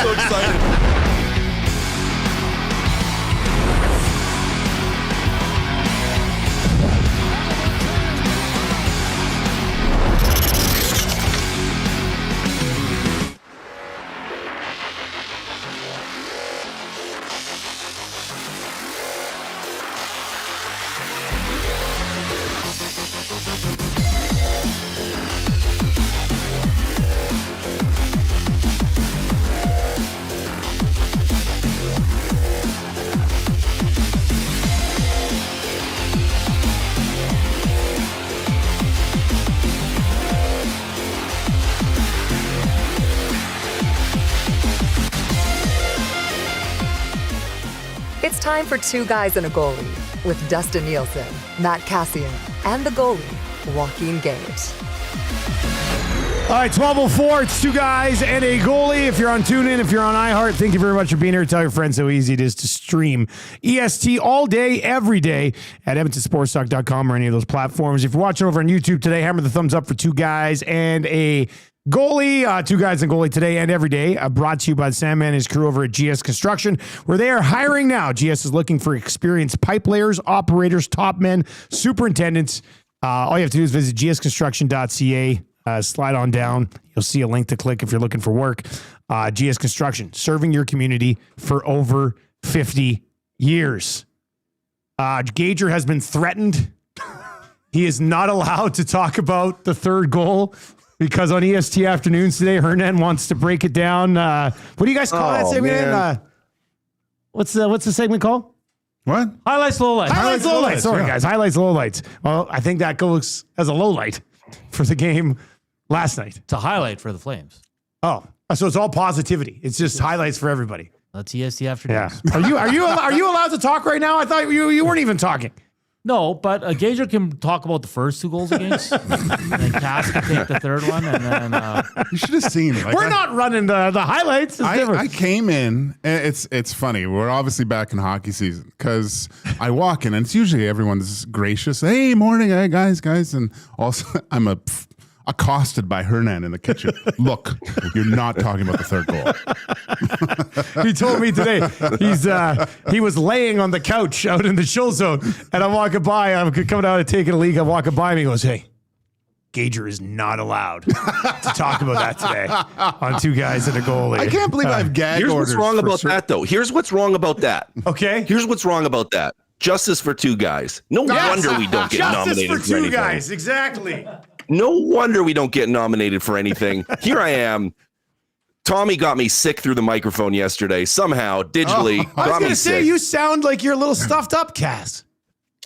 so excited. It's time for Two Guys and a Goalie with Dustin Nielson, Matt Kassian, and the goalie, Joaquin Gage. All right, 12:04. It's Two Guys and a Goalie. If you're on TuneIn, if you're on iHeart, thank you very much for being here. Tell your friends how easy it is to stream EST all day, every day at EdmontonSportsTalk.com or any of those platforms. If you're watching over on YouTube today, hammer the thumbs up for Two Guys and a Goalie. Two Guys and Goalie today and every day. Brought to you by Sam and his crew over at GS Construction, where they are hiring now. GS is looking for experienced pipe layers, operators, top men, superintendents. All you have to do is visit gsconstruction.ca. Slide on down. You'll see a link to click if you're looking for work. GS Construction, serving your community for over 50 years. Gager has been threatened. He is not allowed to talk about the third goal because on EST Afternoons today, Hernan wants to break it down. What do you guys call that segment? What's the segment called? What? Highlights, lowlights. Highlights, lowlights. Sorry, guys. Highlights, lowlights. Well, I think that goes as a lowlight for the game last night. It's a highlight for the Flames. Oh, so it's all positivity. It's just highlights for everybody. That's EST Afternoons. Yeah. Are you allowed to talk right now? I thought you weren't even talking. No, but Gager can talk about the first two goals against, and then Cass can take the third one, and then you should have seen. Like, we're not running the highlights. I came in. It's funny. We're obviously back in hockey season because I walk in and it's usually everyone's gracious. Hey, morning, hey, guys, and also I'm accosted by Hernan in the kitchen. Look, you're not talking about the third goal. He told me today he was laying on the couch out in the chill zone, and I'm walking by. I'm coming out and taking a leak. I'm walking by him. He goes, "Hey, Gager is not allowed to talk about that today on Two Guys and a Goalie." I can't believe I've gagged Here's orders. what's wrong about that, though. Here's what's wrong about that. Okay. Here's what's wrong about that. Justice for two guys. No wonder we don't get nominated for for anything. Two Guys, exactly. No wonder we don't get nominated for anything. Here I am. Tommy got me sick through the microphone yesterday. Somehow, digitally, I was got going me to say, sick. you sound like you're a little stuffed up, Cass.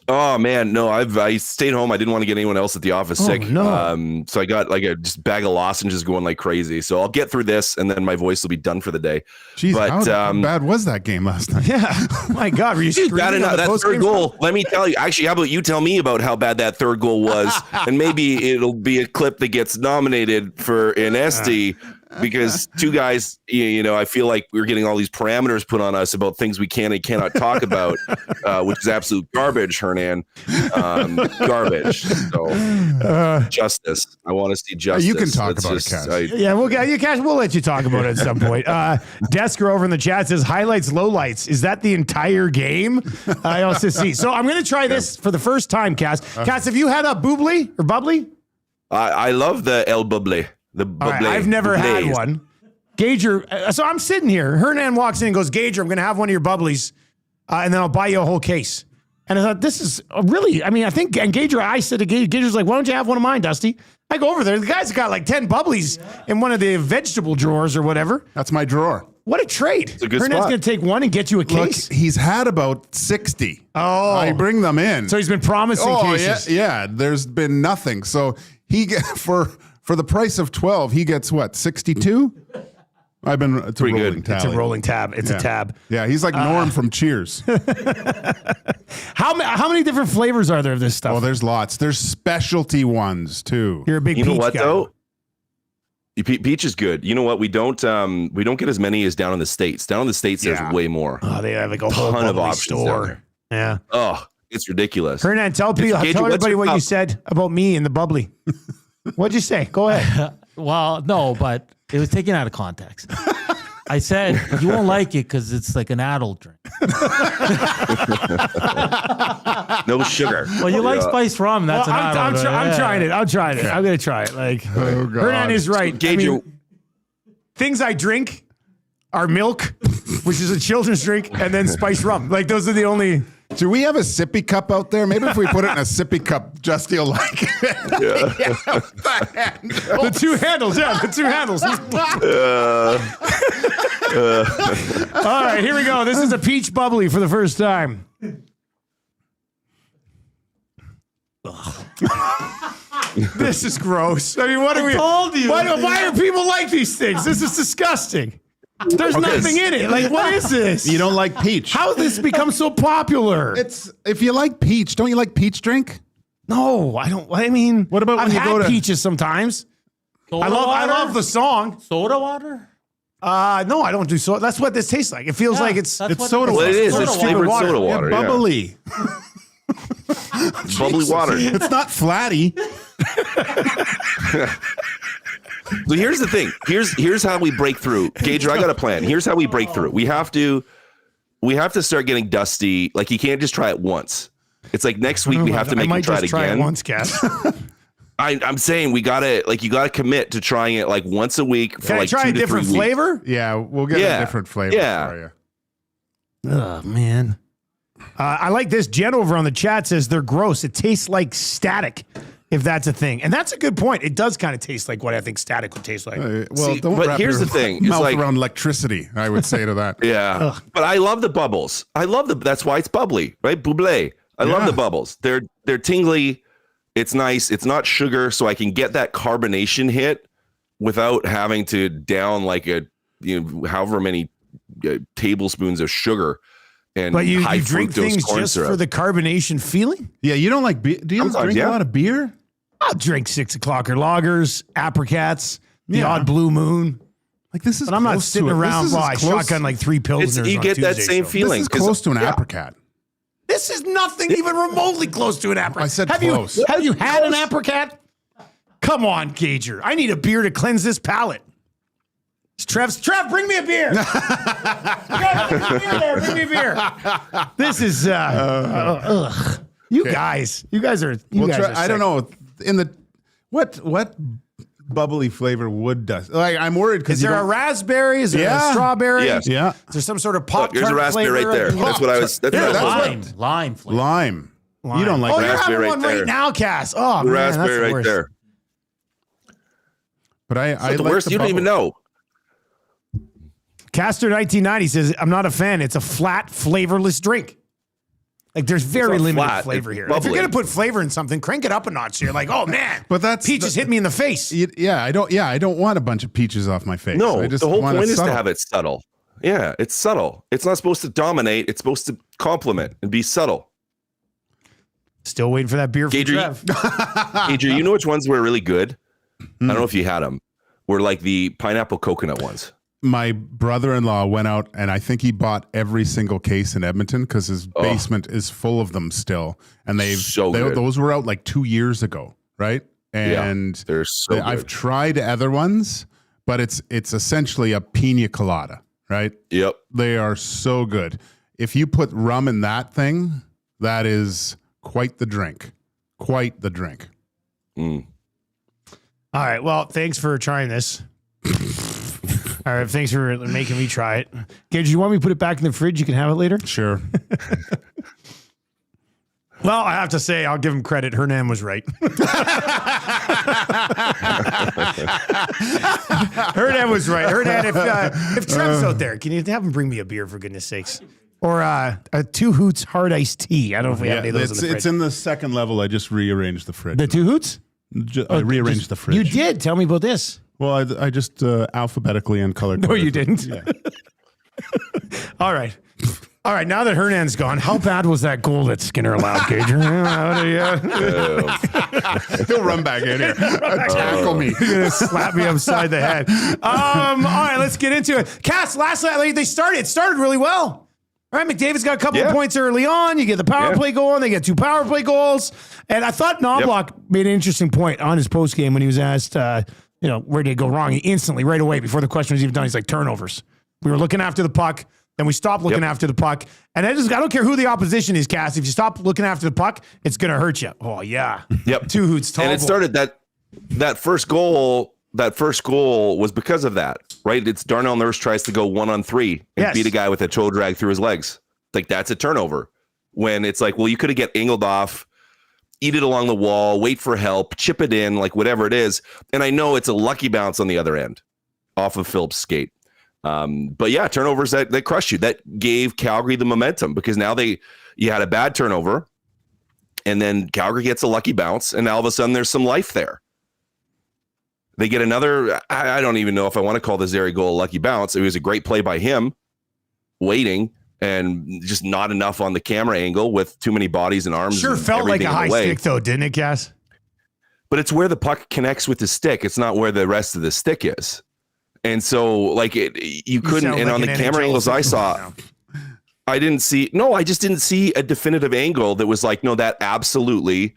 Oh man, no! I stayed home. I didn't want to get anyone else at the office sick. No. So I got like a just bag of lozenges going like crazy. So I'll get through this, and then my voice will be done for the day. Jeez, but how bad was that game last night? Yeah. Oh my God, were you Dude, screaming on the that post-game third goal? Let me tell you. Actually, how about you tell me about how bad that third goal was, and maybe it'll be a clip that gets nominated for an SD. Because two guys, I feel like we're getting all these parameters put on us about things we can and cannot talk about, which is absolute garbage, Hernan. Garbage. So, justice. I want to see justice. You can talk about it, Cass. Yeah, we'll let you talk about it at some point. Desker over in the chat says highlights, lowlights. Is that the entire game? I also see. So I'm going to try this for the first time, Cass. Cass, have you had a Bubbly or Bubbly? I love the El Bubbly. The Bubbly. Right, I've never had one. Gager, so I'm sitting here. Hernan walks in and goes, Gager, I'm going to have one of your Bubblies, and then I'll buy you a whole case. And I thought, this is really, I think, and Gager, I said to Gager, Gager's like, why don't you have one of mine, Dusty? I go over there. The guy's got like 10 Bubblies in one of the vegetable drawers or whatever. That's my drawer. What a trade. It's a good Hernan's spot. going to take one and get you a case. Look, he's had about 60. Oh. I bring them in. So he's been promising cases. Yeah, there's been nothing. So he for the price of 12, he gets what, 62? I've been it's pretty a rolling good. tally. It's a rolling tab. It's a tab. Yeah, he's like Norm from Cheers. How many different flavors are there of this stuff? Oh, there's lots. There's specialty ones too. You're a big You know peach what guy. though? Peach is good. You know what? We don't get as many as down in the States. Down in the States, there's way more. Oh, they have like a whole ton of Bubbly options down store. there. Yeah. Oh, it's ridiculous. Hernan, tell Gage, everybody what you up? said about me and the Bubbly. What'd you say? Go ahead. well, no, but it was taken out of context. I said you won't like it because it's like an adult drink. No sugar. Well, you like spiced rum. That's Well, an adult. I'm trying it. I'm trying it. I'm going to try it. Like, Hernan is right. Gage, Things I drink are milk, which is a children's drink, and then spiced rum. Like, those are the only... Do we have a sippy cup out there? Maybe if we put it in a sippy cup, Justy will like it. The two handles, yeah, the two handles. All right, here we go. This is a peach bubbly for the first time. This is gross. I mean, what are we? told you. Why do people like these things? This is disgusting. There's nothing in it. Like, what is this? You don't like peach? How did this become so popular? It's if you like peach, don't you like peach drink? No, I don't. I mean, What about I've when you had go to- peaches sometimes? I love the song. soda water. No, I don't do soda. That's what this tastes like. It feels like it's that's what soda Well, it is. Soda It's water. flavored soda Yeah, water. Yeah, Bubbly. Bubbly water. It's not flatty. So here's the thing. Here's how we break through. Gage, I got a plan. Here's how we break through. We have to start getting Dusty. Like, he can't just try it once. It's like next week we have to make him try it again. Once, Cass. I'm saying you gotta commit to trying it like once a week for Can I like try 2 a to 3 different weeks. flavor? Yeah, we'll get a different flavor for you. Oh man. I like this. Jen over on the chat says they're gross. It tastes like static, if that's a thing. And that's a good point. It does kind of taste like what I think static would taste like. Well, See, don't but wrap here's your the thing. It's mouth like- around electricity, I would say to that. Yeah. But I love the bubbles. That's why it's bubbly, right? Bubbly. I love the bubbles. They're tingly. It's nice. It's not sugar, so I can get that carbonation hit without having to down like however many tablespoons of sugar and But you high drink fructose things corn just syrup. for the carbonation feeling? Yeah, you don't like beer? Do you Sometimes, drink yeah. a lot of beer? I'll drink 6 o'clocker lagers, apricots, the odd blue moon. Like this is But I'm not close sitting to it. around. This is Well, I as close- shotgun like 3 pilsners. You on get that Tuesday, same so- feeling. This is 'cause- close to an apricot. This is nothing even remotely close to an apricot. I said have close. Have you had an apricot? Come on, Gager. I need a beer to cleanse this palate. Trev, bring me a beer. Trev, bring me a beer there. Bring me a beer. This is You guys are. You guys are I don't sick. know. In the what bubbly flavor would Dust? Like I'm worried because Is there a raspberry? Is there a strawberry? Yes. Yeah, Is there some sort of pop Look, there's a raspberry right there. That's what I was. That's what I was Lime, hoping. lime flavor. lime. You don't like Oh, that. you're having Raspberry one right right there. now, Cass. Oh, The man, that's raspberry the right worst. there. But I But the like worst, the you don't even bubble. know. Caster 1990 says, I'm not a fan. It's a flat, flavorless drink. Like, there's very not limited flat, flavor it's here. If you're bubbly. going to put flavor in something, crank it up a notch. You're like, oh, man. But that's peaches hit me in the face. I don't want a bunch of peaches off my face. No, I just the whole want point it is to subtle. have it subtle. Yeah, it's subtle. It's not supposed to dominate. It's supposed to complement and be subtle. Still waiting for that beer from Gager, Trev. Adrian, you know which ones were really good? I don't know if you had them. Were like the pineapple coconut ones. My brother-in-law went out and I think he bought every single case in Edmonton because his basement is full of them still. And good. those were out like 2 years ago, right? And They're so I've good. tried other ones, but it's essentially a pina colada, right? Yep. They are so good. If you put rum in that thing, that is quite the drink. Quite the drink. Mm. All right. Well, thanks for trying this. All right. Thanks for making me try it. Gage, you want me to put it back in the fridge? You can have it later. Sure. Well, I have to say, I'll give him credit. Hernan was right. Hernan was right. Hernan, if Trev's out there, can you have him bring me a beer for goodness sakes? Or a 2 Hoots hard iced tea. I don't know if we have any of those in the fridge. it's in the second level. I just rearranged the fridge. The 2 Hoots? I rearranged the fridge. You did. Tell me about this. Well, I just alphabetically and color. No, you didn't. All right. All right. Now that Hernan's gone, how bad was that goal that Skinner allowed, Gager? He'll run back in here. Tackle me. Slap me upside the head. All right, let's get into it. Cass, last night, it started really well. All right, McDavid's got a couple of points early on. You get the power play going. They get 2 power play goals. And I thought Knobloch made an interesting point on his postgame when he was asked, where did it go wrong? He instantly, right away, before the question was even done, he's like, turnovers. We were looking after the puck. Then we stopped looking after the puck. And I don't care who the opposition is, Cass. If you stop looking after the puck, it's going to hurt you. Oh, yeah. Yep. 2 hoots tall. And it started that first goal. That first goal was because of that, right? It's Darnell Nurse tries to go 1-on-3 and beat a guy with a toe drag through his legs. Like, that's a turnover. When it's like, well, you could have get angled off, eat it along the wall, wait for help, chip it in, like whatever it is. And I know it's a lucky bounce on the other end off of Phillips' skate. But yeah, turnovers that crushed you. That gave Calgary the momentum because now you had a bad turnover and then Calgary gets a lucky bounce and all of a sudden there's some life there. They get another, I don't even know if I want to call the Zary goal a lucky bounce. It was a great play by him, waiting and just not enough on the camera angle with too many bodies and arms. Sure felt like a high stick though, didn't it, Cass? But it's where the puck connects with the stick. It's not where the rest of the stick is. And so like you couldn't, and on the camera angles I saw, I just didn't see a definitive angle that was like, no, that absolutely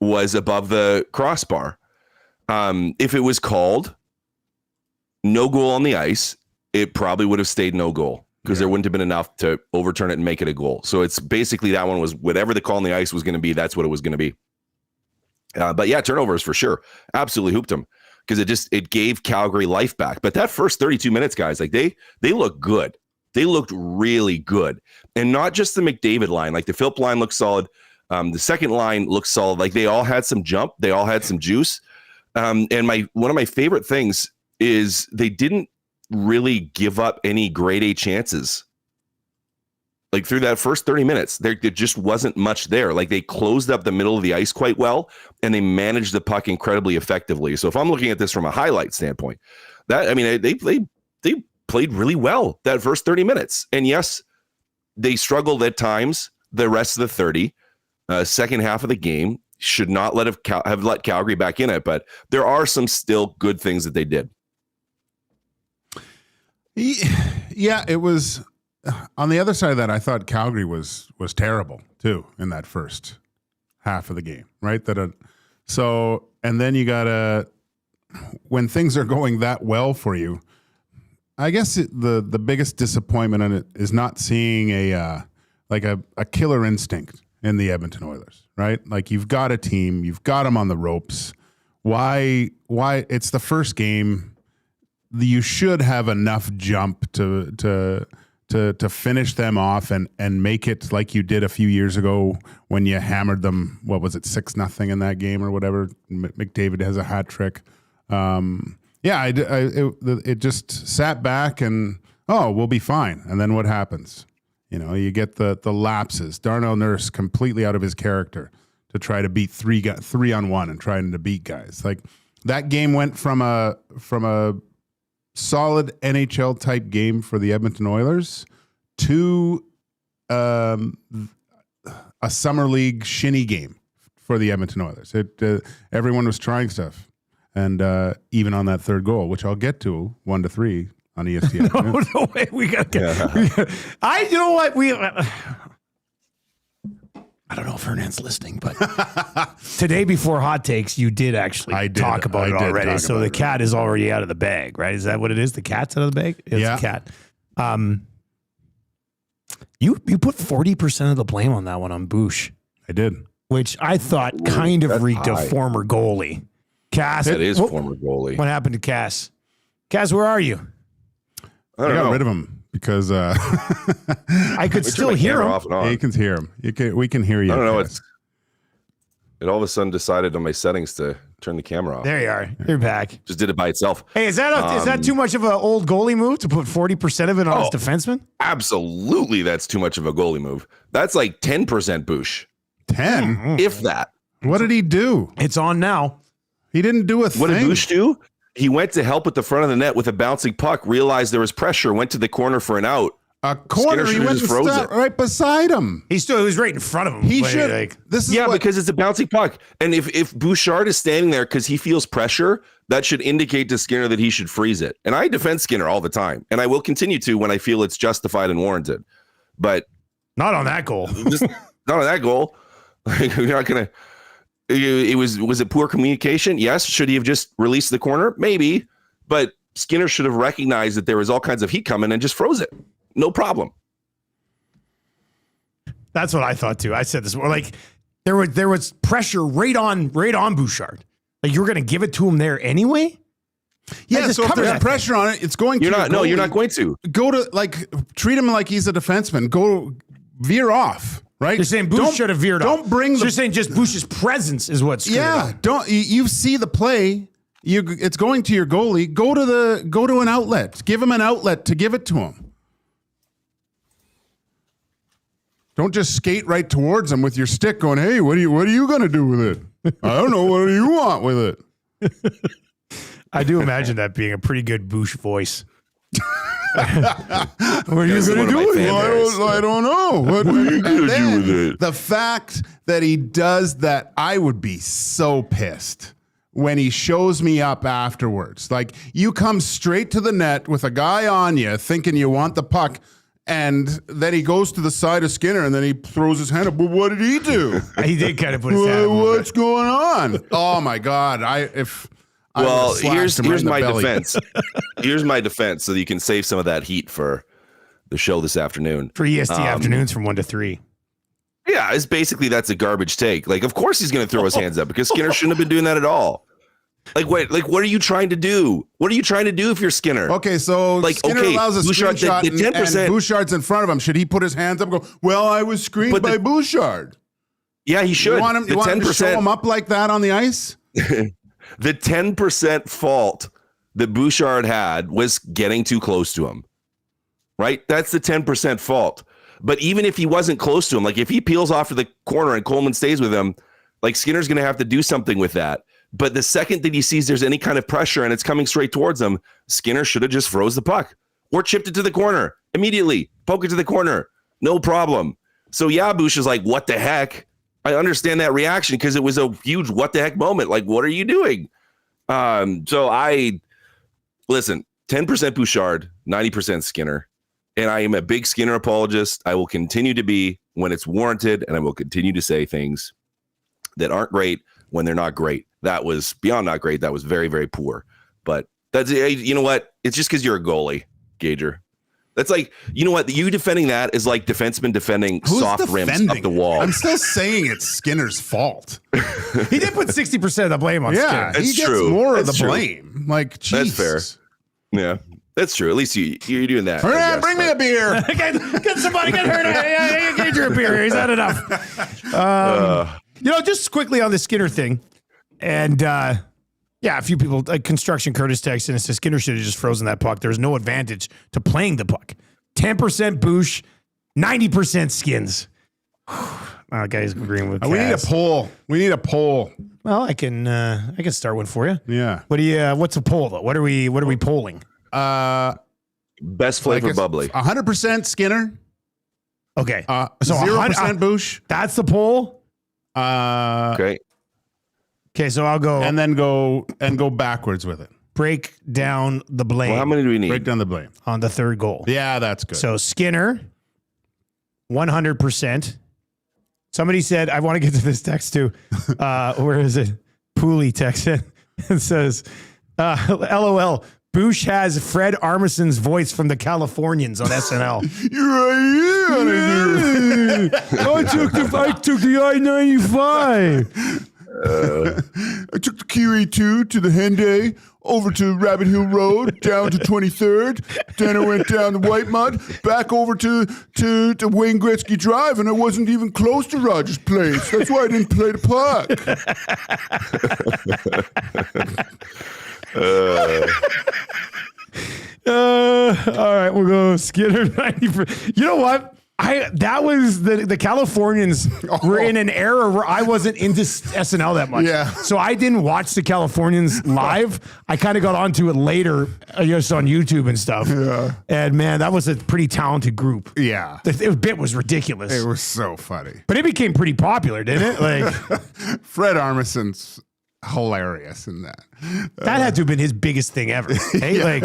was above the crossbar. If it was called no goal on the ice, it probably would have stayed no goal because there wouldn't have been enough to overturn it and make it a goal. So it's basically that one was whatever the call on the ice was going to be. That's what it was going to be. But yeah, turnovers for sure. Absolutely hooped them because it gave Calgary life back. But that first 32 minutes, guys, like they looked good. They looked really good. And not just the McDavid line, like the Philp line looked solid. The second line looked solid. Like they all had some jump. They all had some juice. And one of my favorite things is they didn't really give up any grade A chances. Like through that first 30 minutes, there just wasn't much there. Like they closed up the middle of the ice quite well, and they managed the puck incredibly effectively. So if I'm looking at this from a highlight standpoint, they played really well that first 30 minutes. And yes, they struggled at times the rest of the 30. Second half of the game should not have let Calgary back in it, but there are some still good things that they did. Yeah, it was on the other side of that. I thought Calgary was terrible too in that first half of the game, right? And then you gotta, when things are going that well for you, I guess the biggest disappointment in it is not seeing a killer instinct in the Edmonton Oilers, right? Like you've got a team, you've got them on the ropes. Why it's the first game. You should have enough jump to finish them off and make it like you did a few years ago when you hammered them. What was it, 6-0 in that game or whatever? McDavid has a hat trick. It just sat back and we'll be fine. And then what happens? You know, you get the lapses. Darnell Nurse completely out of his character to try to beat 3-on-1 and trying to beat guys. Like that game went from a solid NHL type game for the Edmonton Oilers to a summer league shinny game for the Edmonton Oilers. Everyone was trying stuff, and even on that third goal, which I'll get to 1-3 on ESPN. No way. We got to get. You know what? I don't know if Hernan's listening, but today before Hot Takes, you did actually talk about it already. So the cat is already out of the bag, right? Is that what it is? The cat's out of the bag? It's a cat. You put 40% of the blame on that one on Bush. I did. Which I thought kind of reeked of former goalie. Cass. That is former goalie. What happened to Cass? Cass, where are you? I got rid of him. Because I could still hear him. Yeah, you can hear him. We can hear you. I don't know. It all of a sudden decided on my settings to turn the camera off. There you are. You're back. Just did it by itself. Hey, is that too much of an old goalie move to put 40% of it on his defenseman? Absolutely, that's too much of a goalie move. That's like 10% Bush. 10? If that. What did he do? It's on now. He didn't do a thing. What did Bush do? He went to help at the front of the net with a bouncing puck, realized there was pressure, went to the corner for an out. A corner, he went right beside him. He was right in front of him. He should. Because it's a bouncing puck. And if Bouchard is standing there because he feels pressure, that should indicate to Skinner that he should freeze it. And I defend Skinner all the time. And I will continue to when I feel it's justified and warranted. But not on that goal. Not on that goal. Like, you're not going to. Was it poor communication? Yes. Should he have just released the corner? Maybe. But Skinner should have recognized that there was all kinds of heat coming and just froze it. No problem. That's what I thought too. I said this. Like there was pressure right on Bouchard. Like you were going to give it to him there anyway. Yeah, so if there's pressure on it, it's going. You're not. No, you're not going to go to treat him like he's a defenseman. Go veer off. Right. You're saying Bouch should have veered off. Don't bring. You're saying just Bouch's presence is what's. Yeah. Don't you see the play? It's going to your goalie. Go to an outlet. Give him an outlet to give it to him. Don't just skate right towards him with your stick going, hey, what are you going to do with it? I don't know. What do you want with it? I do imagine that being a pretty good Bouch voice. What are you going to do with it? I don't know. What are you going to do with it? The fact that he does that, I would be so pissed when he shows me up afterwards. Like, you come straight to the net with a guy on you thinking you want the puck, and then he goes to the side of Skinner, and then he throws his hand up. But what did he do? He did kind of put his hand up. What's going on? Oh, my God. Here's my defense. Here's my defense so that you can save some of that heat for the show this afternoon. For EST afternoons from 1 to 3. Yeah, it's basically that's a garbage take. Like, of course he's going to throw his hands up because Skinner shouldn't have been doing that at all. What are you trying to do? What are you trying to do if you're Skinner? Okay, so Skinner allows a screenshot the 10%, and Bouchard's in front of him. Should he put his hands up and go, well, I was screened by Bouchard? Yeah, he should. You want him to show him up like that on the ice? The 10% fault that Bouchard had was getting too close to him, right? That's the 10% fault. But even if he wasn't close to him, like if he peels off to the corner and Coleman stays with him, like Skinner's going to have to do something with that. But the second that he sees there's any kind of pressure and it's coming straight towards him, Skinner should have just froze the puck or chipped it to the corner immediately, poke it to the corner. No problem. So yeah, Bouch is like, what the heck? I understand that reaction because it was a huge what the heck moment. Like, what are you doing? Listen, 10% Bouchard, 90% Skinner. And I am a big Skinner apologist. I will continue to be when it's warranted, and I will continue to say things that aren't great when they're not great. That was beyond not great. That was very, very poor. But that's, you know what? It's just because you're a goalie, Gager. That's like, you know what? You defending that is like defenseman defending soft rims up the wall. I'm still saying it's Skinner's fault. He did put 60% of the blame on Skinner. He gets more of the blame. Like, geez. That's fair. Yeah. That's true. At least you're doing that. Bring me a beer. Get somebody, get her. Yeah, get your beer. He's had enough. Just quickly on the Skinner thing. And a few people, like Construction Curtis texted and says Skinner should have just frozen that puck. There's no advantage to playing the puck. 10% Bouch, 90% Skins. Guys agreeing with Cass. We need a poll. Well, I can start one for you. Yeah. What's a poll though? What are we polling? Best flavor bubbly. 100% Skinner. Okay. So 0% Bouch. That's the poll. Okay. Okay, so I'll go and then go backwards with it. Break down the blame. Well, how many do we need? Break down the blame on the third goal. Yeah, that's good. So Skinner, 100%. Somebody said, I want to get to this text too. Where is it? Pooley texted. It says, LOL. Bouch has Fred Armisen's voice from the Californians on SNL. I took the I-95. I took the QE2 to the Henday, over to Rabbit Hill Road, down to 23rd. Then I went down to White Mud, back over to Wayne Gretzky Drive, and I wasn't even close to Rogers Place. That's why I didn't play the puck. All right, we'll go Skinner 90%. You know what? That was the Californians were in an era where I wasn't into SNL that much. Yeah. So I didn't watch the Californians live. I kind of got onto it later, just on YouTube and stuff. Yeah. And man, that was a pretty talented group. Yeah. The bit was ridiculous. It was so funny. But it became pretty popular, didn't it? Like Fred Armisen's hilarious in that. That had to have been his biggest thing ever. Hey,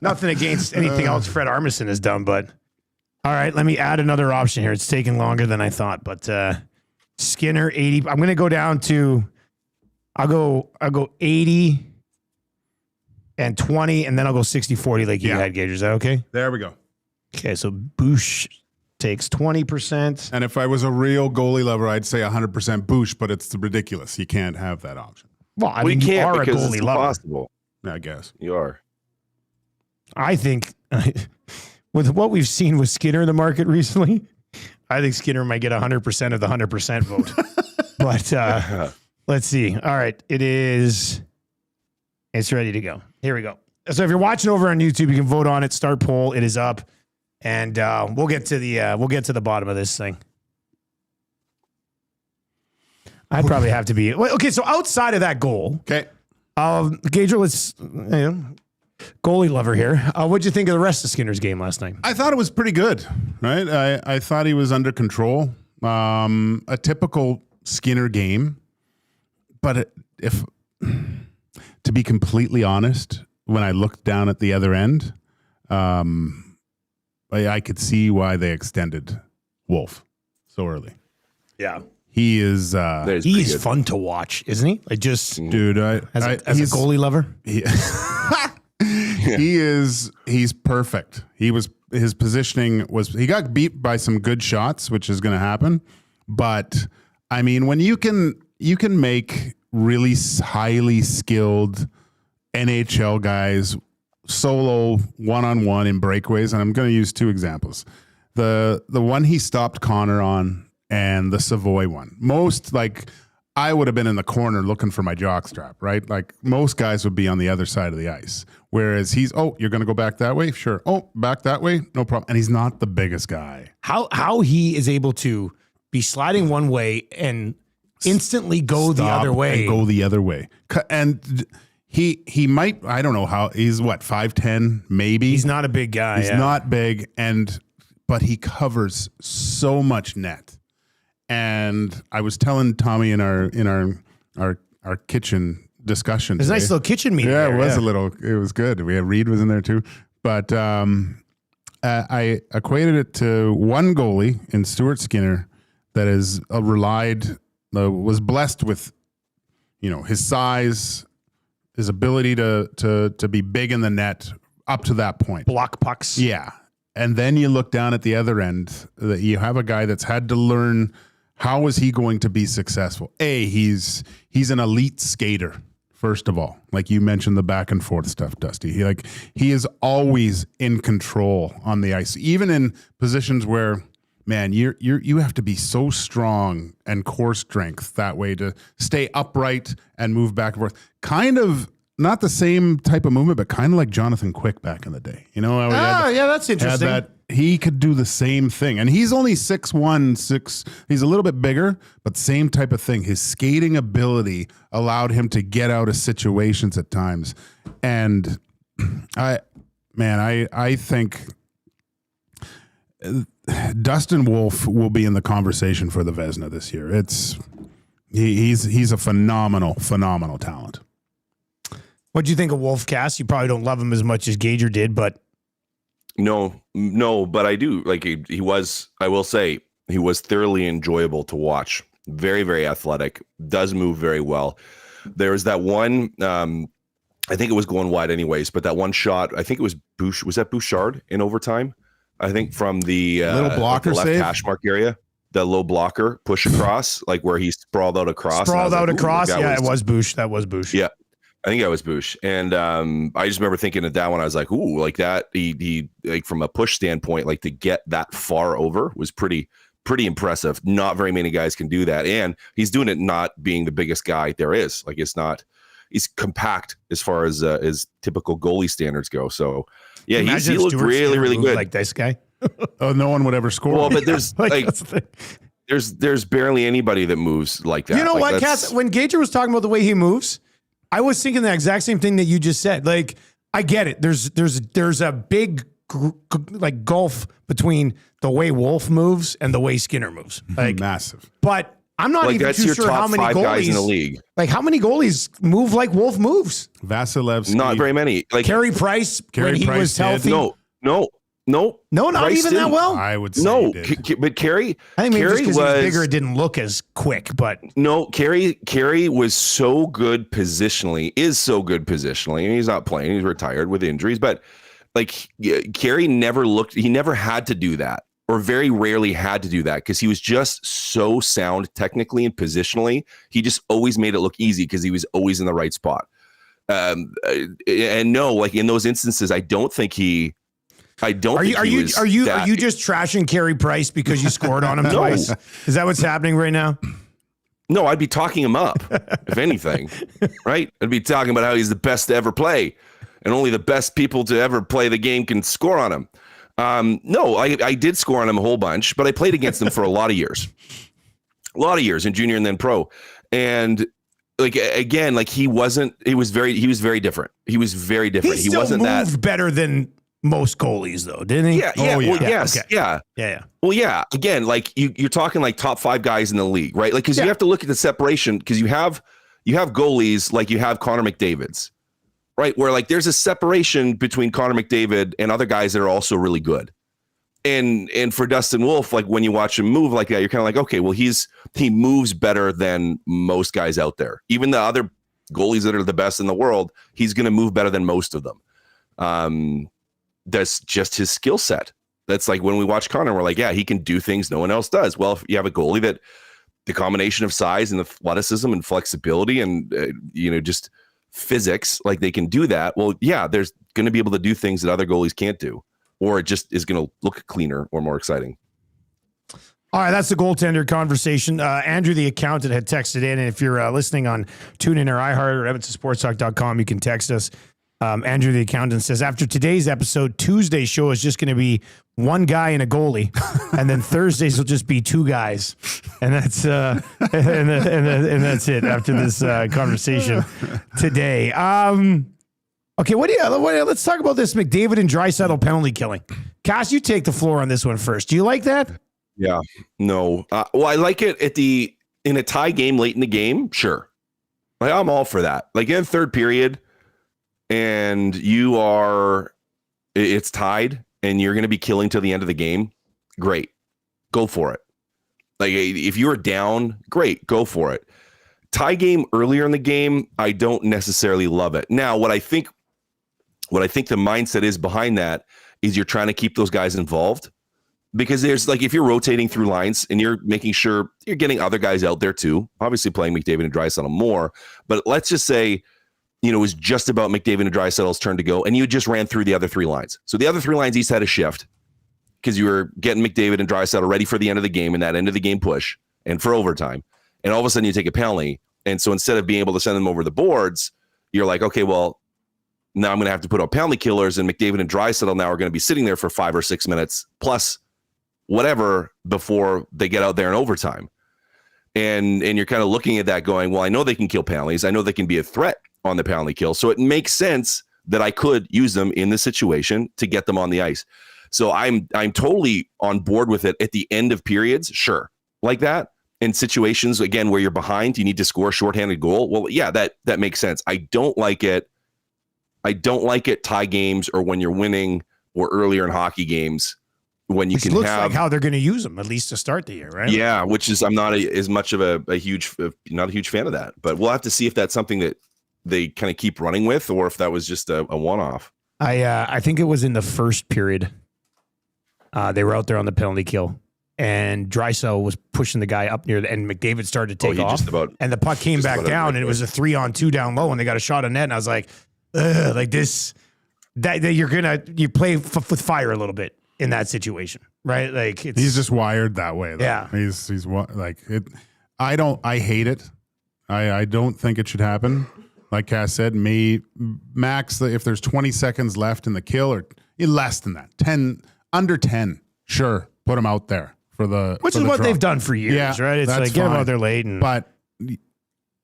nothing against anything else Fred Armisen has done, but all right, let me add another option here. It's taking longer than I thought, but Skinner 80. I'm going to go down to I'll go 80. and 20, and then I'll go 60-40 like you had, Gage. Is that okay? There we go. Okay, so Bush takes 20%. And if I was a real goalie lover, I'd say 100% Bush, but it's ridiculous. You can't have that option. Well, I mean, you are a goalie lover. Impossible. I guess. You are. I think with what we've seen with Skinner in the market recently, I think Skinner might get 100% of the 100% vote. But let's see. All right, it's ready to go. Here we go. So if you're watching over on YouTube, you can vote on it. Start poll. It is up, and we'll get to the bottom of this thing. I'd probably have to be okay. So outside of that goal, okay, Gage, let's goalie lover here. What'd you think of the rest of Skinner's game last night? I thought it was pretty good, right? I thought he was under control. A typical Skinner game, but to be completely honest, when I looked down at the other end, I could see why they extended Wolf so early. Yeah. He is he's fun to watch, isn't he? Dude, as a goalie lover. He's perfect. His positioning was, he got beat by some good shots, which is going to happen. But I mean, when you can make really highly skilled NHL guys solo one-on-one in breakaways, and I'm going to use two examples. The one he stopped Connor on and the Savoy one. Most, like, I would have been in the corner looking for my jockstrap, right? Like, most guys would be on the other side of the ice. Whereas he's, you're going to go back that way? Sure. Oh, back that way? No problem. And he's not the biggest guy. How he is able to be sliding one way and instantly go the other way. And go the other way. And he might, I don't know how, he's what, 5'10", maybe? He's not a big guy. He's not big, but he covers so much net. And I was telling Tommy in our kitchen discussion. There's a nice little kitchen meeting. Yeah, it was a little. It was good. Reed was in there too. But I equated it to one goalie in Stuart Skinner that is was blessed with, his size, his ability to be big in the net up to that point. Block pucks. Yeah. And then you look down at the other end, that you have a guy that's had to learn, how is he going to be successful? He's an elite skater, first of all. Like you mentioned, the back and forth stuff, Dusty. He is always in control on the ice, even in positions where, man, you have to be so strong and core strength that way to stay upright and move back and forth. Kind of not the same type of movement, but kind of like Jonathan Quick back in the day. That's interesting. He could do the same thing. And he's only 6'1", he's a little bit bigger, but same type of thing. His skating ability allowed him to get out of situations at times. And I think Dustin Wolf will be in the conversation for the Vezina this year. He's a phenomenal talent. What do you think of Wolf, Cass? You probably don't love him as much as Gager did, but No, but I do. Like he was, I will say, he was thoroughly enjoyable to watch. Very, very athletic. Does move very well. There was that one, I think it was going wide anyways, but that one shot, I think it was was that Bouchard in overtime? I think from the little blocker, the left save? hash mark area, the low blocker push across, like where he sprawled out across. It was Bouch. That was Bouch. Yeah. I think that was Bouch. And I just remember thinking at that one, I was like, ooh, like that. He like from a push standpoint, like to get that far over was pretty impressive. Not very many guys can do that. And he's doing it not being the biggest guy there is. Like he's compact as far as typical goalie standards go. So yeah, he looked really, really good. Like this guy. No one would ever score. Well, but there's there's barely anybody that moves like that. You know like what, Cass? When Gager was talking about the way he moves, I was thinking the exact same thing that you just said. Like, I get it. There's a big like gulf between the way Wolf moves and the way Skinner moves. Like massive. But I'm not even too sure how many goalies guys in the league. Like how many goalies move like Wolf moves? Vasilevsky. Not very many. Like Carey Price when he was healthy. No. No, No, not Price even that didn't. well. I would say No, he did. but Carey, I think maybe just Carey because he was bigger, it didn't look as quick. But no, Carey was so good positionally, and he's not playing, he's retired with injuries, but like Carey he never had to do that, or very rarely had to do that, because he was just so sound technically and positionally. He just always made it look easy because he was always in the right spot. And no, like in those instances, I don't think he. Are you just trashing Carey Price because you scored on him twice? Is that what's happening right now? No, I'd be talking him up, if anything, right? I'd be talking about how he's the best to ever play, and only the best people to ever play the game can score on him. No, I did score on him a whole bunch, but I played against him for a lot of years in junior and then pro. And like, again, like he was very different. He was very different. He wasn't moved better than most goalies, though, didn't he? Yeah. Well, yes. Okay. Yeah. Well, yeah. Again, like you're talking like top 5 guys in the league, right? Like, because you have to look at the separation, because you have goalies like you have Connor McDavid's, right? Where like there's a separation between Connor McDavid and other guys that are also really good. And for Dustin Wolf, like when you watch him move like that, you're kind of like, okay, well, he moves better than most guys out there. Even the other goalies that are the best in the world, he's going to move better than most of them. That's just his skill set. That's like when we watch Connor, we're like, yeah, he can do things no one else does. Well, if you have a goalie that the combination of size and athleticism and flexibility and, just physics, like they can do that. Well, yeah, there's going to be able to do things that other goalies can't do, or it just is going to look cleaner or more exciting. All right, that's the goaltender conversation. Andrew, the accountant, had texted in, and if you're listening on TuneIn or iHeart or EdmontonSportsTalk.com, you can text us. Andrew, the accountant, says, after today's episode, Tuesday's show is just going to be one guy and a goalie, and then Thursdays will just be 2 guys, and that's and that's it after this conversation today. Okay, let's talk about this McDavid and Draisaitl penalty killing. Cass, you take the floor on this one first. Do you like that? Yeah, no. Well, I like it in a tie game late in the game. Sure, like I'm all for that. Like in third period, and it's tied, and you're going to be killing till the end of the game. Great, go for it. Like if you're down, great, go for it. Tie game earlier in the game, I don't necessarily love it. Now, what I think the mindset is behind that is you're trying to keep those guys involved, because there's like, if you're rotating through lines and you're making sure you're getting other guys out there too, obviously playing McDavid and Draisaitl more, but let's just say, it was just about McDavid and Draisaitl's turn to go, and you just ran through the other 3 lines. So the other 3 lines each had a shift, because you were getting McDavid and Draisaitl ready for the end of the game and that end of the game push and for overtime. And all of a sudden you take a penalty. And so instead of being able to send them over the boards, you're like, okay, well, now I'm going to have to put out penalty killers, and McDavid and Draisaitl now are going to be sitting there for 5 or 6 minutes plus whatever before they get out there in overtime. And you're kind of looking at that going, well, I know they can kill penalties. I know they can be a threat on the penalty kill. So it makes sense that I could use them in this situation to get them on the ice. So I'm totally on board with it at the end of periods. Sure. Like that. In situations, again, where you're behind, you need to score a shorthanded goal. Well, yeah, that makes sense. I don't like it tie games, or when you're winning, or earlier in hockey games when you looks like how they're going to use them, at least to start the year, right? Yeah, which is, I'm not as much of not a huge fan of that, but we'll have to see if that's something that they kind of keep running with, or if that was just a one-off. I think it was in the first period. They were out there on the penalty kill, and Draisaitl was pushing the guy up near and McDavid started to take off, and the puck came back down, and it was a 3-on-2 down low, and they got a shot on net, and I was like, like this, that you play with fire a little bit in that situation, right? Like he's just wired that way. Though. Yeah, he's like it. I hate it. I don't think it should happen. Like Cass said, max if there's 20 seconds left in the kill, or less than that, 10 under 10, sure, put them out there which is what they've done for years, right? It's like get them out there late, but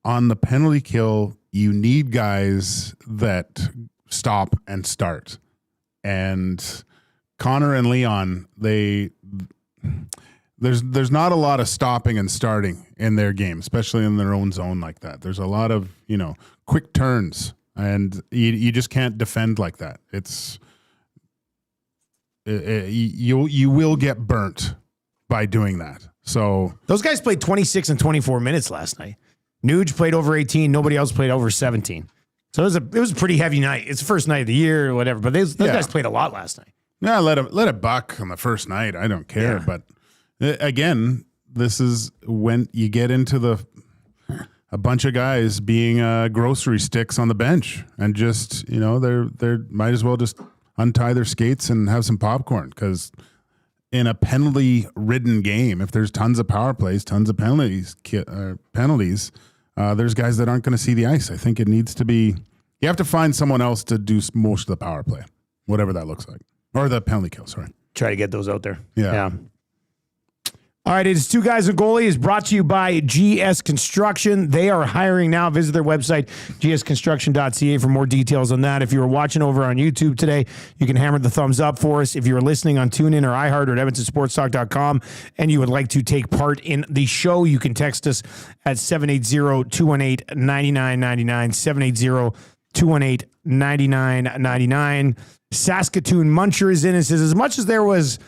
on the penalty kill, you need guys that stop and start. And Connor and Leon, there's not a lot of stopping and starting in their game, especially in their own zone like that. There's a lot of, quick turns, and you just can't defend like that. you will get burnt by doing that. So Those guys played 26 and 24 minutes last night. Nuge played over 18. Nobody else played over 17. So it was a pretty heavy night. It's the first night of the year or whatever, but those guys played a lot last night. yeah, let it buck on the first night. I don't care. Yeah. But again, this is when you get into a bunch of guys being grocery sticks on the bench and just, they might as well just untie their skates and have some popcorn, because in a penalty-ridden game, if there's tons of power plays, tons of penalties, there's guys that aren't going to see the ice. I think it needs to be, you have to find someone else to do most of the power play, whatever that looks like, or the penalty kill. Sorry, Try to get those out there. Yeah. All right, it's Two Guys and Goalie is brought to you by GS Construction. They are hiring now. Visit their website, gsconstruction.ca, for more details on that. If you were watching over on YouTube today, you can hammer the thumbs up for us. If you were listening on TuneIn or iHeart or at EdmontonSportsTalk.com and you would like to take part in the show, you can text us at 780-218-9999, 780-218-9999. Saskatoon Muncher is in and says, as much as there was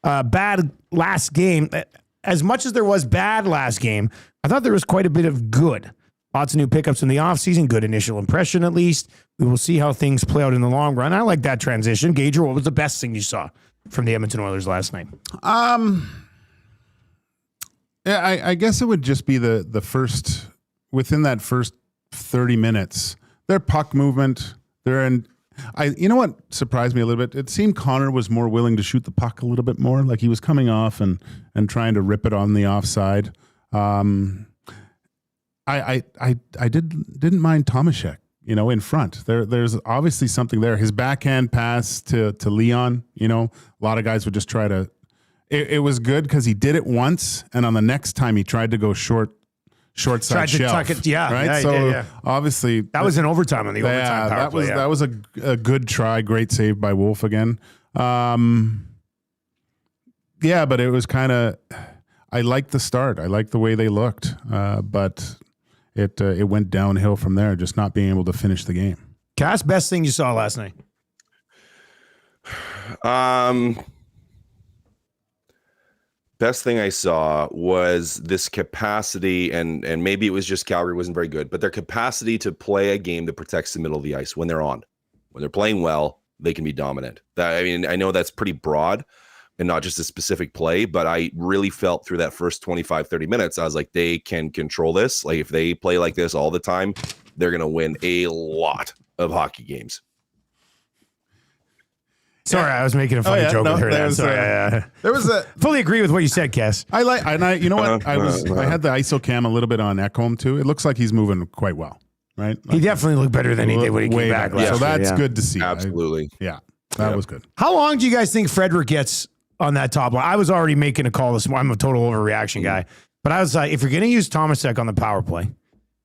bad last game, I thought there was quite a bit of good. Lots of new pickups in the offseason, good initial impression at least. We will see how things play out in the long run. I like that transition. Gager, what was the best thing you saw from the Edmonton Oilers last night? Yeah, I guess it would just be the first, within that first 30 minutes, their puck movement, you know what surprised me a little bit? It seemed Connor was more willing to shoot the puck a little bit more. Like he was coming off and trying to rip it on the offside. I didn't mind Tomaszek, in front. There's obviously something there. His backhand pass to Leon, a lot of guys would just try to. It was good because he did it once, and on the next time he tried to go short side shelf. Tuck it, yeah, right. yeah, So yeah. obviously That was in overtime on the overtime power play. That was a good try, great save by Wolf again. But it was kind of. I liked the start. I liked the way they looked, but it went downhill from there. Just not being able to finish the game. Cass, best thing you saw last night? Best thing I saw was this capacity, and maybe it was just Calgary wasn't very good, but their capacity to play a game that protects the middle of the ice when they're on. When they're playing well, they can be dominant. I know that's pretty broad and not just a specific play, but I really felt through that first 25, 30 minutes, I was like, they can control this. Like if they play like this all the time, they're going to win a lot of hockey games. Sorry, I was making a funny joke with her. There was a fully agree with what you said, Cass. You know what? I had the ISO cam a little bit on Ekholm too. It looks like he's moving quite well, right? He definitely looked better than he did when he came back last year. So that's good to see. Absolutely. That was good. How long do you guys think Frederick gets on that top line? I was already making a call this morning. I'm a total overreaction guy. But I was like, if you're going to use Tomaszek on the power play,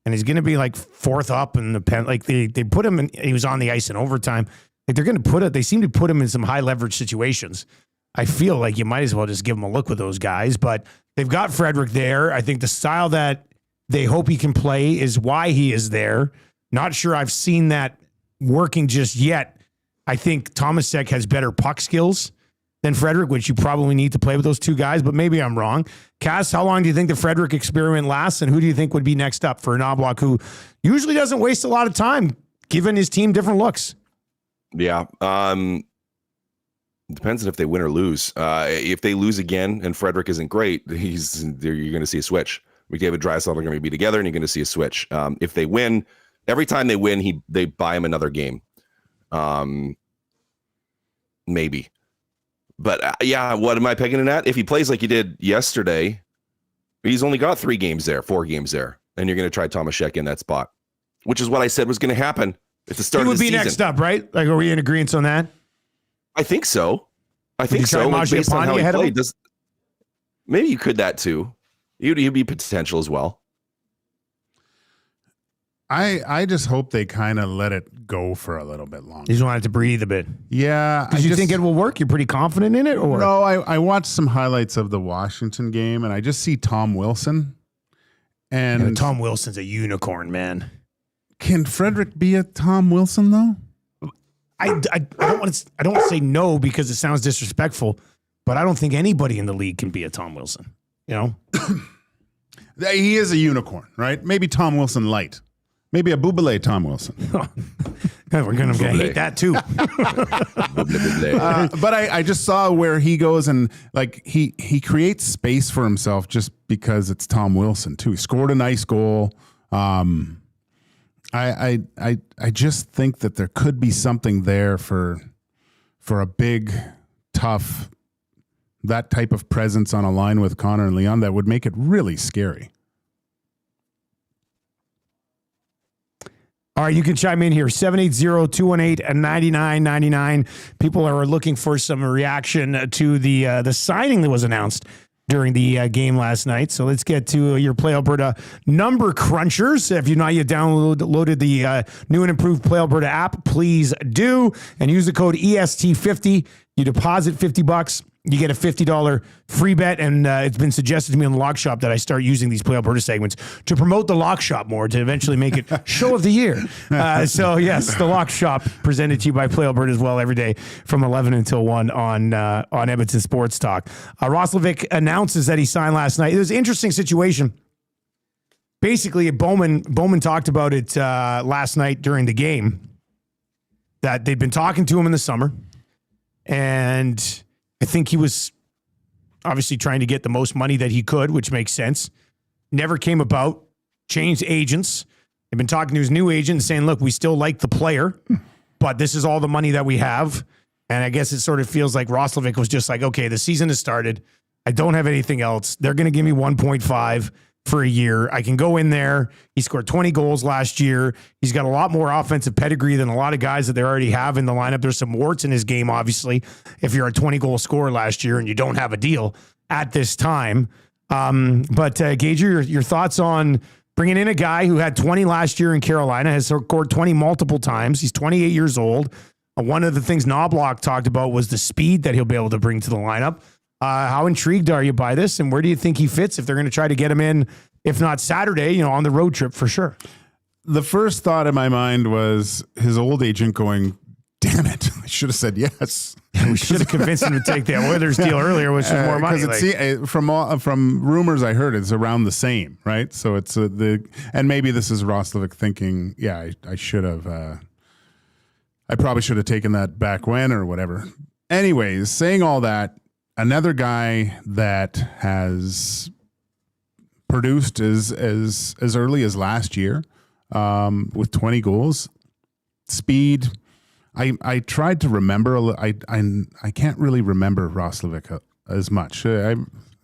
and he's going to be like fourth up in the pen, like they put him in, he was on the ice in overtime. Like they're going to put it, they seem to put him in some high leverage situations. I feel like you might as well just give him a look with those guys, but they've got Frederick there. I think the style that they hope he can play is why he is there. Not sure I've seen that working just yet. I think Tomaszek has better puck skills than Frederick, which you probably need to play with those two guys, but maybe I'm wrong. Cass, how long do you think the Frederick experiment lasts, and who do you think would be next up for Knobloch, who usually doesn't waste a lot of time giving his team different looks? Yeah. Depends on if they win or lose. If they lose again and Frederick isn't great, you're going to see a switch. McDavid and Draisaitl are going to be together, and you're going to see a switch. If they win, every time they win, they buy him another game. Maybe. But what am I pegging it at? If he plays like he did yesterday, he's only got 4 games there, and you're going to try Tomaszek in that spot, which is what I said was going to happen at the start of the season. He would be next up, right? Like, are we in agreement on that? I think so. Based on how he played. Maybe you could that too. He'd be potential as well. I just hope they kind of let it go for a little bit longer. You just want it to breathe a bit. Yeah. Because you think it will work? You're pretty confident in it? Or no, I watched some highlights of the Washington game, and I just see Tom Wilson. And Tom Wilson's a unicorn, man. Can Frederick be a Tom Wilson, though? don't want to say no because it sounds disrespectful, but I don't think anybody in the league can be a Tom Wilson. You know, He is a unicorn, right? Maybe Tom Wilson light. Maybe a Bubbly Tom Wilson. we're gonna hate that too. But I just saw where he goes and like he creates space for himself just because it's Tom Wilson too. He scored a nice goal. I just think that there could be something there for a big, tough, that type of presence on a line with Connor and Leon that would make it really scary. All right, you can chime in here, 780-218-9999. People are looking for some reaction to the signing that was announced during the game last night. So let's get to your Play Alberta number crunchers. If you've not yet downloaded the new and improved Play Alberta app, please do. And use the code EST50. You deposit $50. You get a $50 free bet, and it's been suggested to me on the Lock Shop that I start using these Play Alberta segments to promote the Lock Shop more, to eventually make it Show of the Year. So, yes, the Lock Shop presented to you by Play Alberta as well every day from 11 until 1 on Edmonton Sports Talk. Roslovic announces that he signed last night. It was an interesting situation. Basically, Bowman talked about it last night during the game, that they'd been talking to him in the summer, and I think he was obviously trying to get the most money that he could, which makes sense. Never came about. Changed agents. They've been talking to his new agent and saying, look, we still like the player, but this is all the money that we have. And I guess it sort of feels like Roslovic was just like, okay, the season has started. I don't have anything else. They're going to give me 1.5 for a year. I can go in there. He scored 20 goals last year. He's got a lot more offensive pedigree than a lot of guys that they already have in the lineup. There's some warts in his game, obviously, if you're a 20-goal scorer last year and you don't have a deal at this time. But Gage, your thoughts on bringing in a guy who had 20 last year in Carolina, has scored 20 multiple times. He's 28 years old. One of the things Knobloch talked about was the speed that he'll be able to bring to the lineup. How intrigued are you by this, and where do you think he fits if they're going to try to get him in, if not Saturday, on the road trip for sure? The first thought in my mind was his old agent going, damn it, I should have said yes. We should have convinced him to take the Oilers deal earlier, which is more money. From rumors I heard, it's around the same, right? So it's and maybe this is Roslovic thinking, yeah, I should have, I probably should have taken that back when or whatever. Anyways, saying all that, another guy that has produced as early as last year with 20 goals, speed. I tried to remember. I can't really remember Roslovic as much. I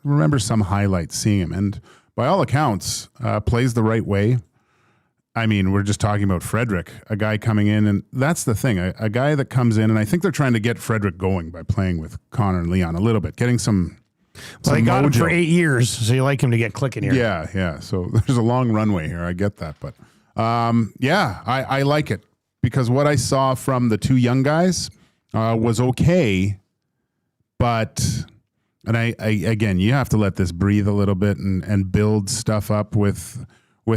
remember some highlights seeing him, and by all accounts, plays the right way. I mean, we're just talking about Frederick, a guy coming in, and that's the thing, a guy that comes in, and I think they're trying to get Frederick going by playing with Connor and Leon a little bit, getting some. Well, they got him for 8 years, so you like him to get clicking here. Yeah. So there's a long runway here. I get that, but I like it because what I saw from the two young guys was okay, but I again, you have to let this breathe a little bit and build stuff up with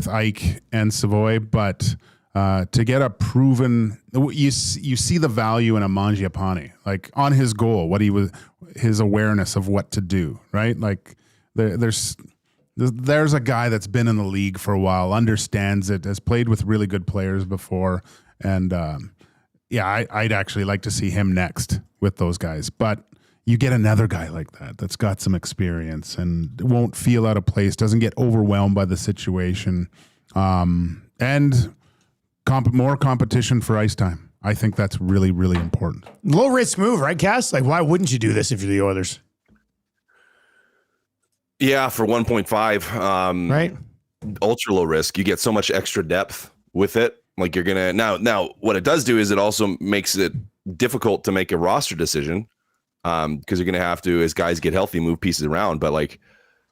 Ike and Savoy, but to get a proven, you see the value in a Mangiapane, like on his goal, his awareness of what to do, right? Like there's a guy that's been in the league for a while, understands it, has played with really good players before, and I'd actually like to see him next with those guys, but. You get another guy like that that's got some experience and won't feel out of place, doesn't get overwhelmed by the situation, and more competition for ice time. I think that's really, really important. Low risk move, right, Cass? Like, why wouldn't you do this if you're the Oilers? Yeah, for 1.5, right? Ultra low risk. You get so much extra depth with it. Like you're gonna now. What it does do is it also makes it difficult to make a roster decision. Because you're going to have to, as guys get healthy, move pieces around. But like,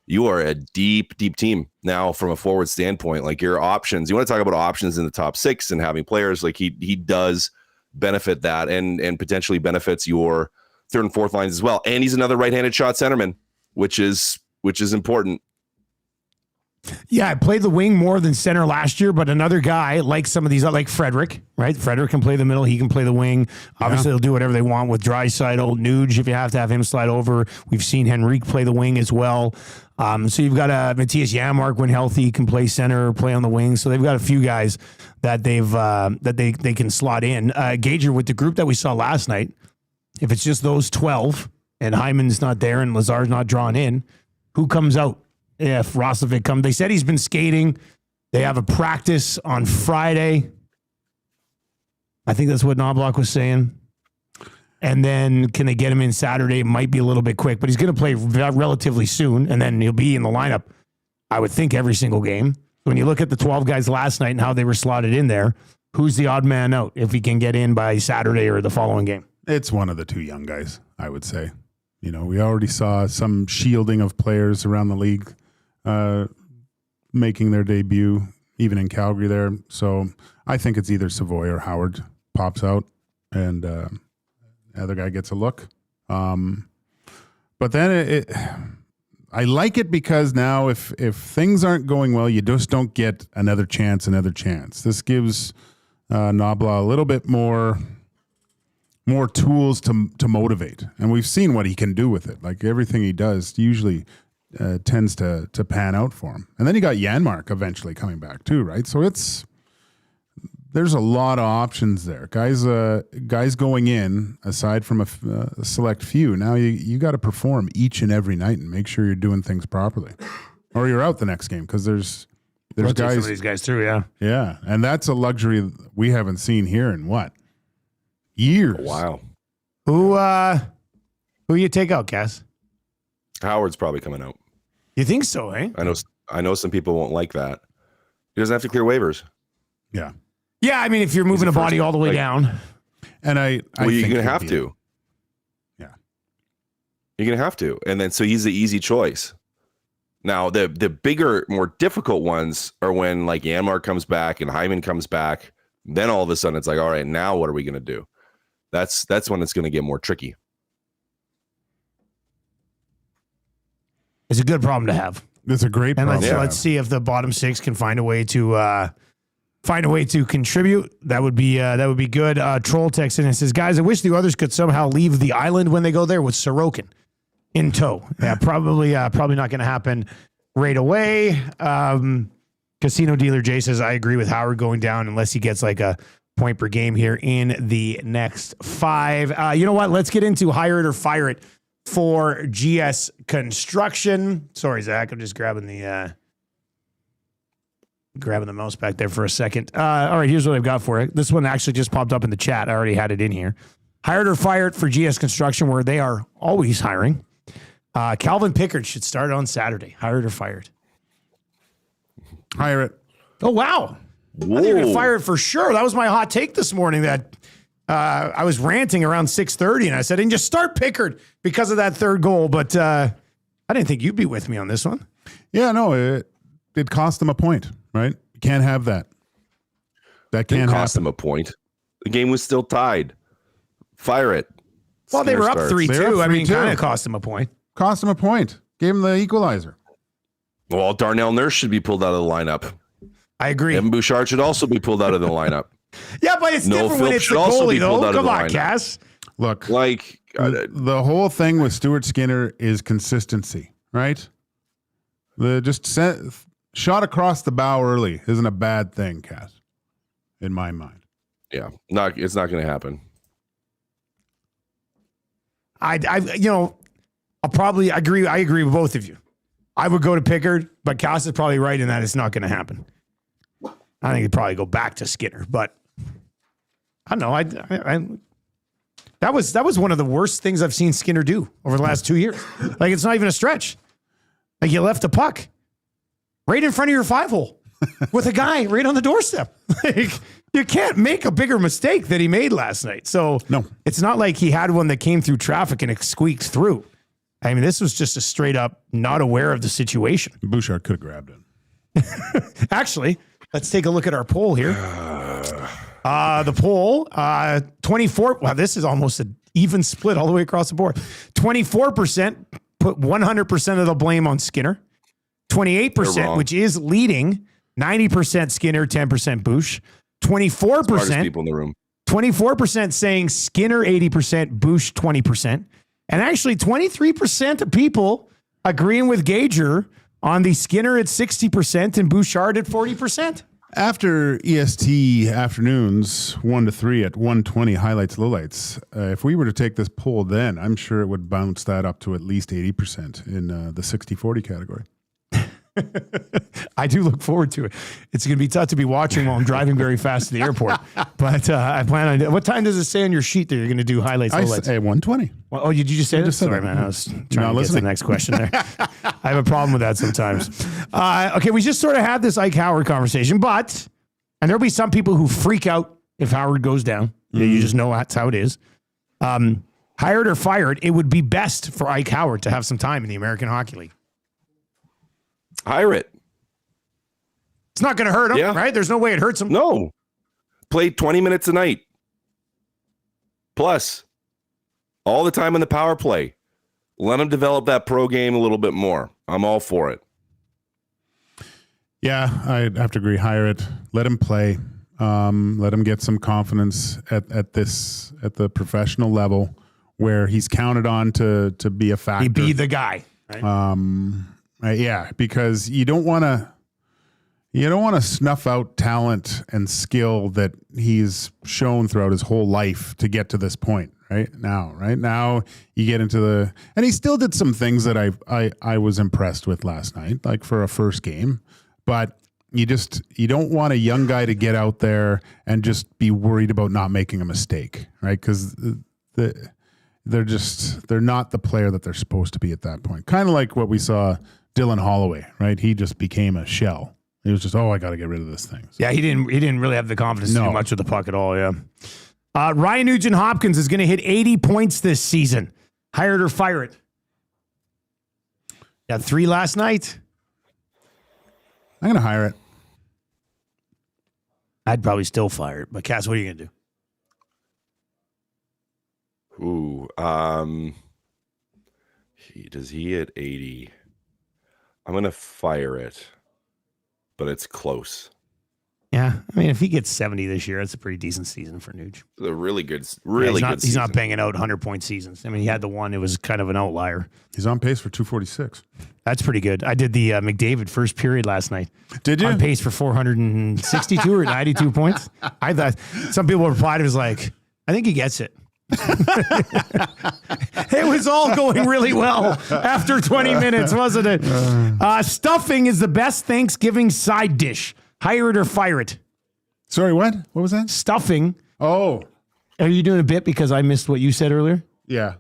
you are a deep, deep team now from a forward standpoint. Like your options, you want to talk about options in the top six and having players like he does benefit that and potentially benefits your third and fourth lines as well. And he's another right-handed shot centerman, which is important. Yeah, I played the wing more than center last year, but another guy like some of these, like Frederick, right? Frederick can play the middle. He can play the wing. Obviously, they'll do whatever they want with Draisaitl, Nuge, if you have to have him slide over. We've seen Henrique play the wing as well. So you've got Matthias Janmark, when healthy, can play center, play on the wing. So they've got a few guys that they can slot in. Gager, with the group that we saw last night, if it's just those 12 and Hyman's not there and Lazar's not drawn in, who comes out? If Roslovic comes, they said he's been skating. They have a practice on Friday. I think that's what Knobloch was saying. And then can they get him in Saturday? It might be a little bit quick, but he's going to play relatively soon, and then he'll be in the lineup, I would think, every single game. When you look at the 12 guys last night and how they were slotted in there, who's the odd man out if he can get in by Saturday or the following game? It's one of the two young guys, I would say. You know, we already saw some shielding of players around the league making their debut, even in Calgary there. So I think it's either Savoy or Howard pops out and the other guy gets a look. But then I like it because now if things aren't going well, you just don't get another chance. This gives Knobloch a little bit more tools to motivate. And we've seen what he can do with it. Like everything he does usually tends to pan out for him. And then you got Janmark eventually coming back too, right? So there's a lot of options there. Guys going in, aside from a select few, now you got to perform each and every night and make sure you're doing things properly. Or you're out the next game because there's guys. Some of these guys through, yeah. Yeah, and that's a luxury we haven't seen here in what? Years. Wow. Who you take out, Cass? Howard's probably coming out. You think so, eh? I know some people won't like that. He doesn't have to clear waivers. Yeah. Yeah, I mean, if you're moving a body all the way down. And you're going to have to. Yeah. You're going to have to. And then, so he's the easy choice. Now, the bigger, more difficult ones are when like Janmark comes back and Hyman comes back. Then all of a sudden it's like, all right, now what are we going to do? That's when it's going to get more tricky. It's a good problem to have. It's a great problem. And let's see if the bottom six can find a way to contribute. That would be good. Troll texts in and says, guys, I wish the others could somehow leave the island when they go there with Sorokin in tow. Yeah, probably not going to happen right away. Casino Dealer Jay says, I agree with Howard going down unless he gets like a point per game here in the next 5. You know what? Let's get into hire it or fire it for GS Construction. Sorry, Zach. I'm just grabbing the mouse back there for a second. All right, here's what I've got for it. This one actually just popped up in the chat. I already had it in here. Hired or fired for GS Construction, where they are always hiring. Calvin Pickard should start on Saturday. Hired or fired? Hire it. Oh, wow. Whoa. I think you're going to fire it for sure. That was my hot take this morning that I was ranting around 6:30, and I said, and just start Pickard because of that third goal. But I didn't think you'd be with me on this one. Yeah, no, it cost them a point, right? You can't have that. That can't cost happen. them a point. The game was still tied. Fire it. Well, they were up 3-2. I mean, 3-2. kind of cost them a point. Cost them a point. Gave them the equalizer. Well, Darnell Nurse should be pulled out of the lineup. I agree. Evan Bouchard should also be pulled out of the lineup. Yeah, but it's Noel different when Phillips it's the should also be goalie, pulled though. out of Come the on, lineup. Cass. Look, Like, the whole thing with Stuart Skinner is consistency, right? Shot across the bow early isn't a bad thing, Cass, in my mind. yeah, it's not going to happen. I'll probably agree. I agree with both of you. I would go to Pickard, but Cass is probably right in that it's not going to happen. I think he'd probably go back to Skinner, but I don't know. That was one of the worst things I've seen Skinner do over the last 2 years. Like, it's not even a stretch. Like, you left a puck right in front of your 5-hole with a guy right on the doorstep. Like, you can't make a bigger mistake than he made last night. So No. It's not like he had one that came through traffic and it squeaked through. I mean, this was just a straight up not aware of the situation. Bouchard could have grabbed it. Actually, let's take a look at our poll here. The poll, 24. Wow, this is almost an even split all the way across the board. 24% put 100% of the blame on Skinner. 28%, which is leading. 90% Skinner, 10% Bush. 24%. Smartest people in the room. 24% saying Skinner, 80%, Bush, 20%. And actually 23% of people agreeing with Gager on the Skinner at 60% and Bouchard at 40%. After EST afternoons 1 to 3 at 120 highlights, lowlights, if we were to take this poll then, I'm sure it would bounce that up to at least 80% in the 60-40 category. I do look forward to it. It's going to be tough to be watching while I'm driving very fast to the airport. But I plan on. What time does it say on your sheet that you're going to do highlights? I say 120. Well, did you just say that? Sorry, man. I was trying to get to the next question there. I have a problem with that sometimes. Okay, we just sort of had this Ike Howard conversation, and there'll be some people who freak out if Howard goes down. You just know that's how it is. Hired or fired, it would be best for Ike Howard to have some time in the American Hockey League. Hire it. It's not going to hurt him, right? There's no way it hurts him. No. Play 20 minutes a night. Plus, all the time in the power play. Let him develop that pro game a little bit more. I'm all for it. Yeah, I'd have to agree. Hire it. Let him play. Let him get some confidence at the professional level where he's counted on to be a factor. He'd be the guy. Right? Yeah, because you don't want to snuff out talent and skill that he's shown throughout his whole life to get to this point. Right now, you get into and he still did some things that I was impressed with last night, like for a first game. But you don't want a young guy to get out there and just be worried about not making a mistake, right? Because they're not the player that they're supposed to be at that point. Kind of like what we saw Dylan Holloway, right? He just became a shell. He was just, I got to get rid of this thing. So. Yeah, he didn't really have the confidence to do much with the puck at all. Yeah. Ryan Nugent-Hopkins is going to hit 80 points this season. Hire it or fire it. Got 3 last night. I'm going to hire it. I'd probably still fire it. But Cass, what are you going to do? Ooh, does he hit 80? I'm going to fire it, but it's close. Yeah. I mean, if he gets 70 this year, that's a pretty decent season for Nuge. It's a really good He's not banging out 100-point seasons. I mean, he had the one. It was kind of an outlier. He's on pace for 246. That's pretty good. I did the McDavid first period last night. Did you? On pace for 462 or 92 points. I thought some people replied, it was like, I think he gets it. It was all going really well after 20 minutes, wasn't it? Stuffing is the best Thanksgiving side dish. Hire it or fire it. Sorry, what? What was that? Stuffing. Oh. Are you doing a bit because I missed what you said earlier? Yeah.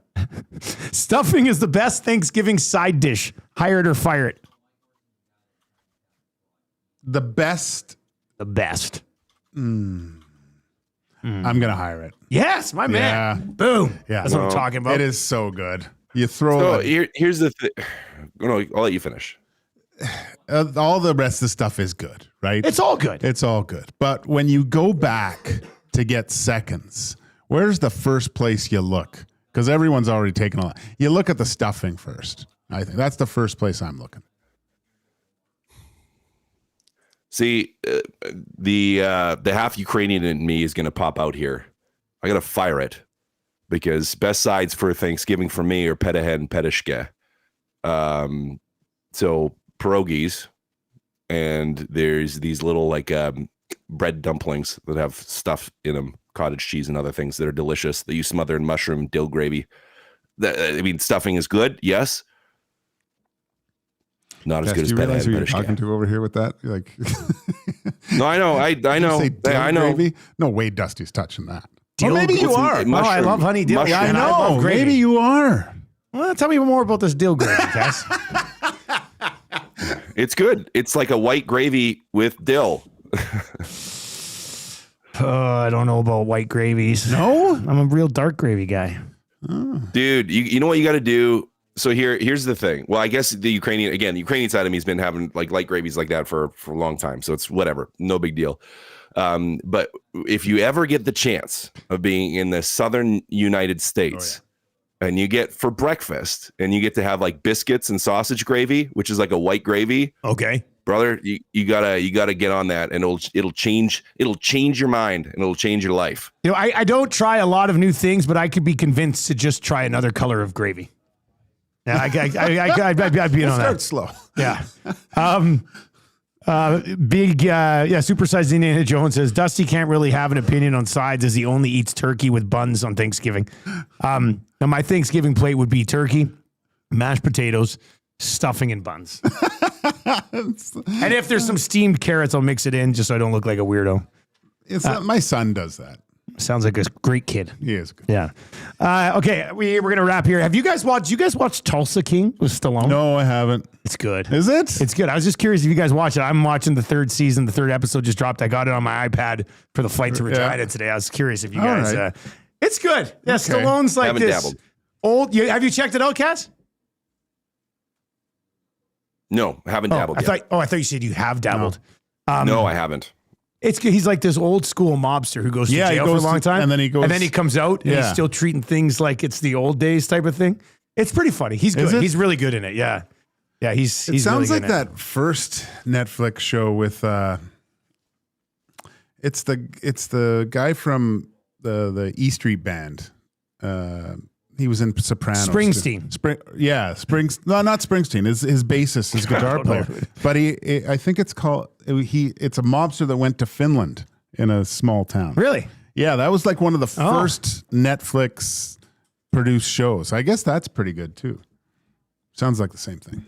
Stuffing is the best Thanksgiving side dish. Hire it or fire it. The best. The best. I'm going to hire it. Yes, my man. Yeah. Boom. Yeah. That's what I'm talking about. It is so good. You throw here's the thing. No, I'll let you finish. All the rest of the stuff is good, right? It's all good. It's all good. But when you go back to get seconds, where's the first place you look? Because everyone's already taken a lot. You look at the stuffing first. I think that's the first place I'm looking. See, the half Ukrainian in me is going to pop out here. I got to fire it because best sides for Thanksgiving for me are petahead and petishke. So pierogies, and there's these little like bread dumplings that have stuff in them, cottage cheese and other things that are delicious that you smother in mushroom dill gravy. Stuffing is good, yes. Not as good as you realize who you're petishke. talking to over here with that? You're like, no, I know. I know. Gravy? No way Dusty's touching that. Dill, maybe you are. No, I love honey dill. Mushroom. Yeah, I I love know. gravy. Maybe you are. Well, tell me more about this dill gravy, Cass. It's good. It's like a white gravy with dill. I don't know about white gravies. No? I'm a real dark gravy guy. Dude, you know what you got to do? So here's the thing. Well, I guess the Ukrainian side of me has been having like light gravies like that for a long time. So it's whatever. No big deal. But if you ever get the chance of being in the southern United States and you get for breakfast, and you get to have like biscuits and sausage gravy, which is like a white gravy. Okay. Brother, you gotta get on that, and it'll change your mind, and it'll change your life. You know, I don't try a lot of new things, but I could be convinced to just try another color of gravy. Yeah, I'd be in on that. Start slow. Yeah. Supersized Indiana Jones says Dusty can't really have an opinion on sides as he only eats turkey with buns on Thanksgiving. Now my Thanksgiving plate would be turkey, mashed potatoes, stuffing, and buns. And if there's some steamed carrots, I'll mix it in just so I don't look like a weirdo. My son does that. Sounds like a great kid. He is good. Yeah. Okay, we're gonna wrap here. Have you guys watched? You guys watched Tulsa King with Stallone? No, I haven't. It's good. Is it? It's good. I was just curious if you guys watch it. I'm watching the third season. The third episode just dropped. I got it on my iPad for the flight to Regina today. I was curious if you guys. Right. It's good. Yeah, Okay. Stallone's like Haven't this dabbled. old. Have you checked it out, Cass? No, I haven't dabbled yet. I thought you said you have dabbled. No, I haven't. It's good. He's like this old school mobster who goes to jail for a long time, and then he comes out and he's still treating things like it's the old days type of thing. It's pretty funny. He's good. He's really good in it. Yeah, yeah. He's. It sounds really like good in that first Netflix show with. It's the guy from the E Street Band. He was in Sopranos. Springsteen. No, not Springsteen. His bassist, his guitar player. But I think it's called. It's a mobster that went to Finland in a small town. Really? Yeah, that was like one of the first Netflix produced shows. I guess that's pretty good too. Sounds like the same thing.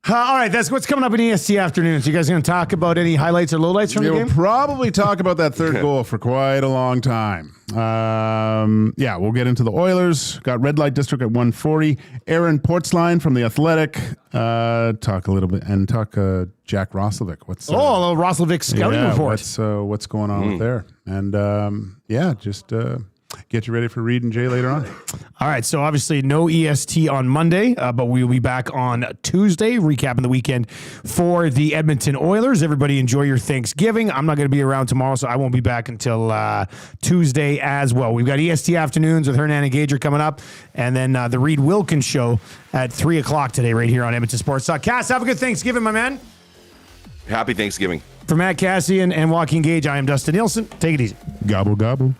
All right, that's what's coming up in EST afternoons. You guys going to talk about any highlights or lowlights from the We'll game? probably talk about that third goal for quite a long time. We'll get into the Oilers. Got Red Light District at 1:40. Aaron Portzline from The Athletic. Talk a little bit and talk Jack Roslovic. What's a little Roslovic scouting report. What's going on with there? And just get you ready for Reed and Jay later on. All right, so obviously no EST on Monday, but we'll be back on Tuesday, recapping the weekend for the Edmonton Oilers. Everybody enjoy your Thanksgiving. I'm not going to be around tomorrow, so I won't be back until Tuesday as well. We've got EST afternoons with Hernan and Gager coming up, and then the Reed Wilkins show at 3 o'clock today right here on Edmonton Sports Talk. Cass, have a good Thanksgiving, my man. Happy Thanksgiving. For Matt Kassian and Joaquin Gage, I am Dustin Nielson. Take it easy. Gobble, gobble.